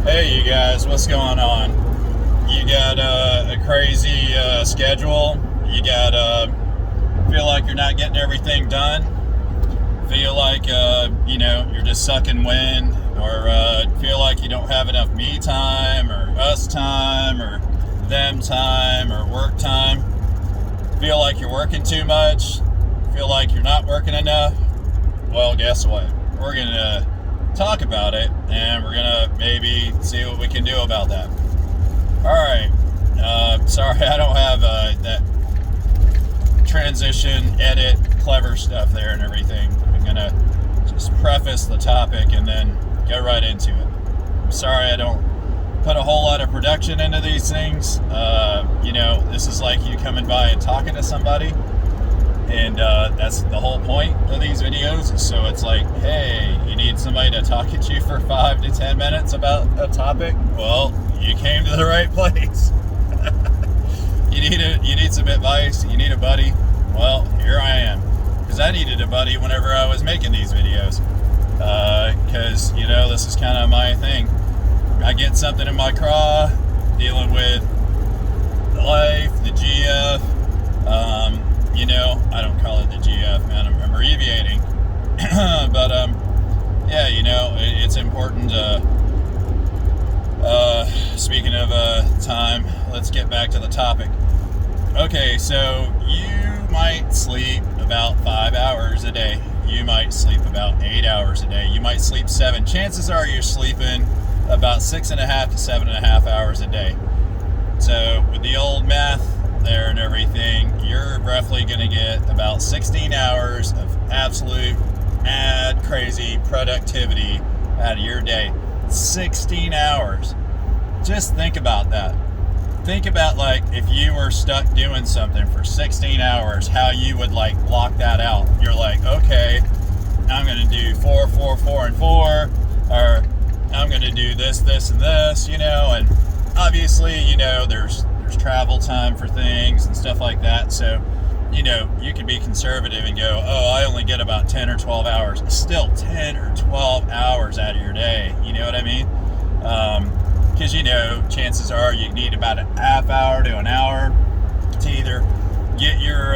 Hey, you guys, what's going on? You got a crazy schedule? You got feel like you're not getting everything done? Feel like you're just sucking wind, or feel like you don't have enough me time, or us time, or them time, or work time? Feel like you're working too much? Feel like you're not working enough? Well, guess what? We're gonna talk about it, and we're gonna maybe see what we can do about that. All right. Sorry, I don't have that transition, edit, clever stuff there and everything. I'm gonna just preface the topic and then go right into it. I'm sorry I don't put a whole lot of production into these things. This is like you coming by and talking to somebody. And that's the whole point of these videos. So it's like, hey, you need somebody to talk at you for 5 to 10 minutes about a topic? Well, you came to the right place. You need some advice. You need a buddy. Well, here I am. Because I needed a buddy whenever I was making these videos. Because, this is kind of my thing. I get something in my craw, dealing with life, the GF, I don't call it the GF, man. I'm abbreviating. But, it's important to, speaking of time, let's get back to the topic. Okay, so you might sleep about 5 hours a day. You might sleep about 8 hours a day. You might sleep 7. Chances are you're sleeping about 6.5 to 7.5 hours a day. So with the old math there and everything, you're roughly going to get about 16 hours of absolute mad crazy productivity out of your day. 16 hours. Just think about that. Think about, like, if you were stuck doing something for 16 hours, how you would, like, block that out. You're like, okay, I'm going to do 4, 4, 4, and 4, or I'm going to do this, this, and this, and obviously, there's travel time for things and stuff like that. So, you could be conservative and go, oh, I only get about 10 or 12 hours. Still 10 or 12 hours out of your day. You know what I mean? Because, chances are you need about a half hour to an hour to either get your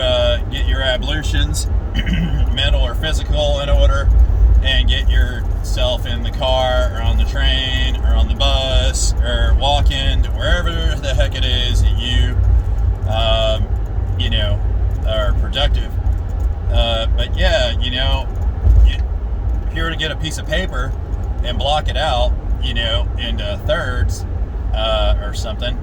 ablutions, mental or physical, in order, and get yourself in the car or on the train or on the bus or walking to wherever the heck it is that you are productive. But yeah, if you were to get a piece of paper and block it out, into thirds or something,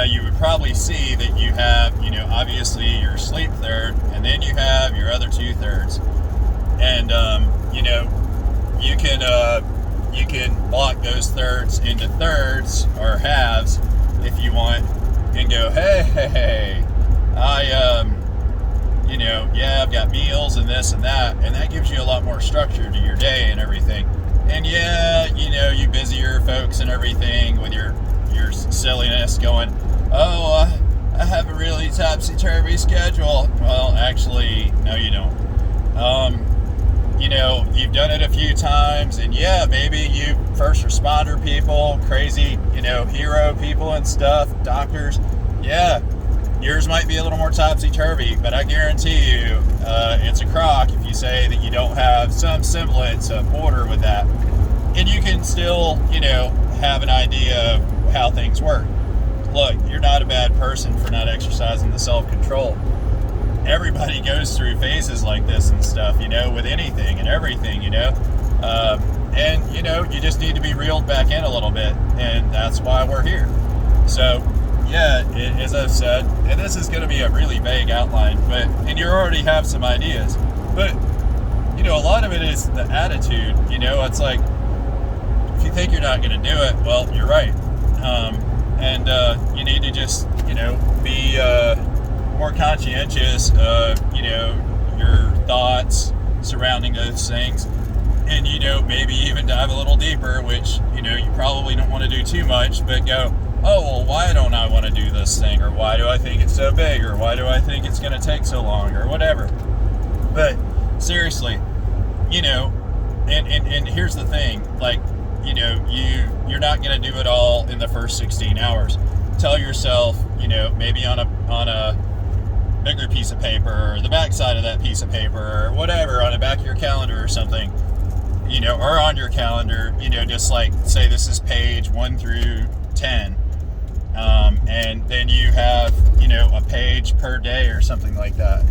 you would probably see that you have, obviously your sleep third, and then you have your other 2/3. And you can block those thirds into thirds or halves if you want, and go, hey, I've got meals and this and that gives you a lot more structure to your day and everything. And you busier folks and everything with your silliness going, oh, I have a really topsy-turvy schedule. Well, actually, no, you don't. You've done it a few times, and yeah, maybe you first responder people, crazy, hero people and stuff, doctors, yeah, yours might be a little more topsy-turvy, but I guarantee you, it's a crock if you say that you don't have some semblance of order with that. And you can still, have an idea of how things work. Look, you're not a bad person for not exercising the self-control. Everybody goes through phases like this and stuff, with anything and everything, and, you just need to be reeled back in a little bit, and that's why we're here. So, yeah, as I've said, and this is going to be a really vague outline, and you already have some ideas, but, a lot of it is the attitude, it's like, if you think you're not going to do it, well, you're right, and you need to just, be more conscientious of, your thoughts surrounding those things, and, maybe even dive a little deeper, which, you probably don't want to do too much, but go, oh, well, why don't I want to do this thing, or why do I think it's so big, or why do I think it's going to take so long, or whatever. But seriously, and here's the thing, like, you're you're not going to do it all in the first 16 hours. Tell yourself, maybe on a bigger piece of paper, or the back side of that piece of paper, or whatever, on the back of your calendar or something, or on your calendar, just like say this is page 1 through 10. And then you have, a page per day or something like that.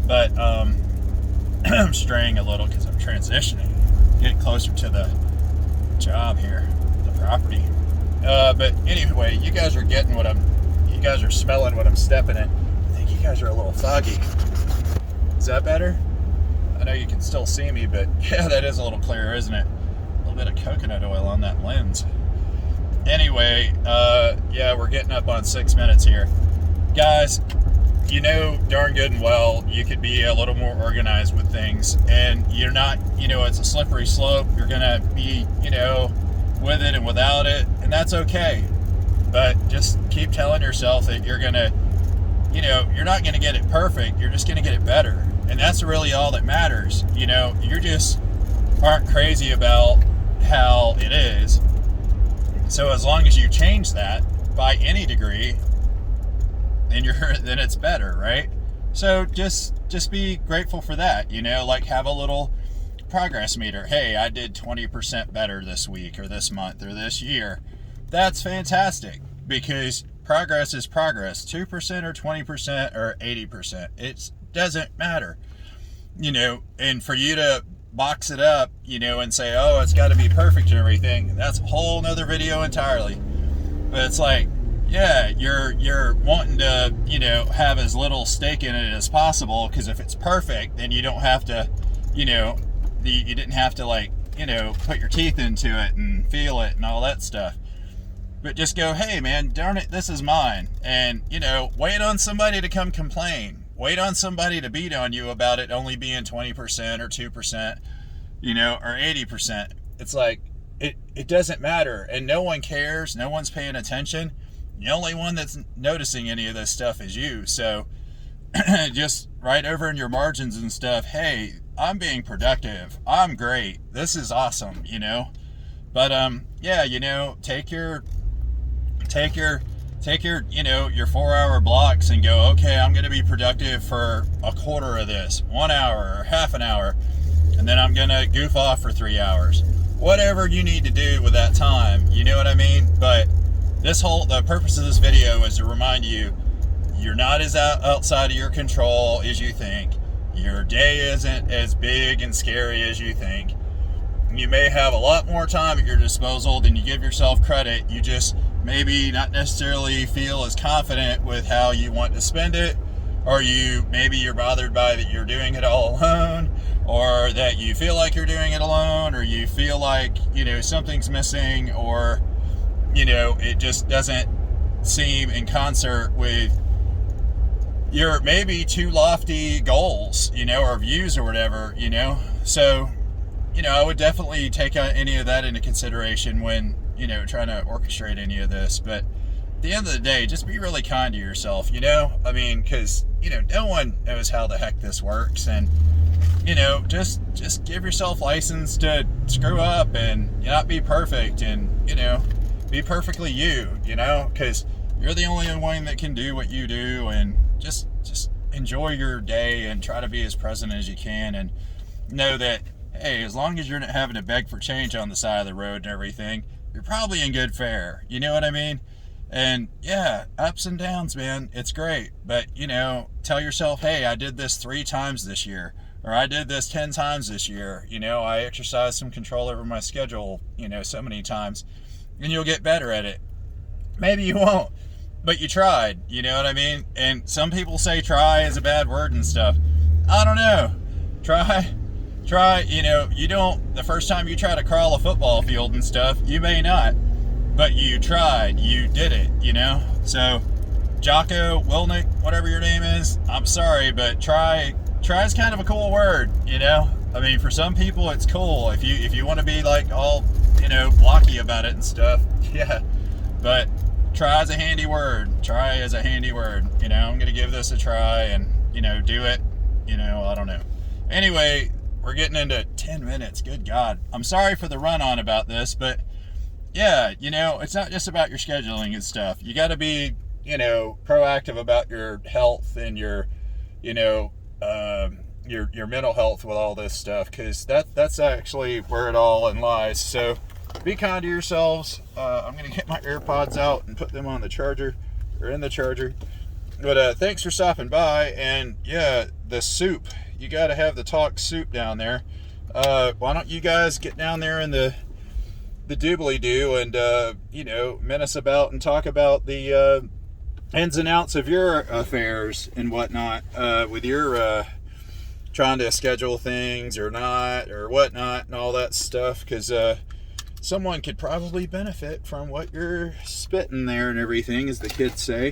But I'm straying a little because I'm transitioning, getting closer to the job here, the property. But anyway, you guys are getting you guys are smelling what I'm stepping in. I think you guys are a little foggy. Is that better? I know you can still see me, but yeah, that is a little clearer, isn't it? A little bit of coconut oil on that lens. Anyway, yeah, we're getting up on 6 minutes here. Guys, darn good and well, you could be a little more organized with things, and you're not, it's a slippery slope. You're going to be, with it and without it, and that's okay. But just keep telling yourself that you're going to, you're not going to get it perfect. You're just going to get it better. And that's really all that matters. You just aren't crazy about how it is. So as long as you change that by any degree, then it's better, right? So just be grateful for that, like have a little progress meter. Hey, I did 20% better this week or this month or this year. That's fantastic, because progress is progress. 2% or 20% or 80%. It doesn't matter. And for you to box it up, and say, oh, it's got to be perfect and everything, that's a whole nother video entirely. But it's like, yeah, you're wanting to, have as little stake in it as possible, because if it's perfect, then you don't have to, you didn't have to put your teeth into it and feel it and all that stuff. But just go, hey man, darn it, this is mine. And, wait on somebody to come complain. Wait on somebody to beat on you about it only being 20% or 2%, or 80%. It's like, it doesn't matter. And no one cares. No one's paying attention. The only one that's noticing any of this stuff is you. So just write over in your margins and stuff, hey, I'm being productive. I'm great. This is awesome, But yeah, take your your 4-hour blocks and go, okay, I'm going to be productive for a quarter of this, 1 hour or half an hour, and then I'm going to goof off for 3 hours. Whatever you need to do with that time, you know what I mean? But the purpose of this video is to remind you, you're not as outside of your control as you think. Your day isn't as big and scary as you think. You may have a lot more time at your disposal than you give yourself credit. You just maybe not necessarily feel as confident with how you want to spend it, or maybe you're bothered by that you're doing it all alone, or that you feel like you're doing it alone, or you feel like, something's missing, or, it just doesn't seem in concert with your maybe too lofty goals, or views or whatever, So, I would definitely take any of that into consideration when, trying to orchestrate any of this. But at the end of the day, just be really kind to yourself, because, no one knows how the heck this works. And, just give yourself license to screw up and not be perfect, and, be perfectly you, because you're the only one that can do what you do. And just enjoy your day and try to be as present as you can, and know that, hey, as long as you're not having to beg for change on the side of the road and everything, you're probably in good fare. You know what I mean? And yeah, ups and downs, man, it's great. But, tell yourself, hey, I did this 3 times this year, or I did this 10 times this year. I exercised some control over my schedule, so many times, and you'll get better at it. Maybe you won't, but you tried, you know what I mean? And some people say try is a bad word and stuff. I don't know. Try, you don't, the first time you try to crawl a football field and stuff, you may not, but you tried, you did it, So, Jocko, Wilnick, whatever your name is, I'm sorry, but try is kind of a cool word, I mean, for some people it's cool, if you want to be like all, blocky about it and stuff, yeah, but try is a handy word. Try is a handy word. I'm going to give this a try and, do it. I don't know. Anyway, we're getting into 10 minutes. Good God. I'm sorry for the run on about this, but yeah, it's not just about your scheduling and stuff. You got to be, proactive about your health and your, you know, your mental health with all this stuff, because that's actually where it all in lies. So be kind to yourselves. I'm gonna get my AirPods out and put them on the charger, or in the charger. But thanks for stopping by. And yeah, the soup. You got to have the talk soup down there. Why don't you guys get down there in the doobly doo and menace about and talk about the ins and outs of your affairs and whatnot, with your trying to schedule things or not or whatnot and all that stuff, because someone could probably benefit from what you're spitting there and everything, as the kids say.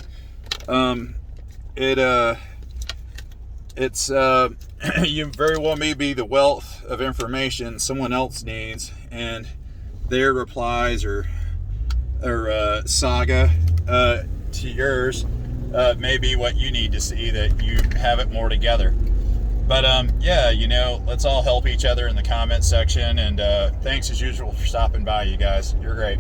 It's you very well may be the wealth of information someone else needs, and their replies or saga to yours may be what you need to see, that you have it more together. But yeah, let's all help each other in the comment section, and thanks as usual for stopping by, you guys. You're great.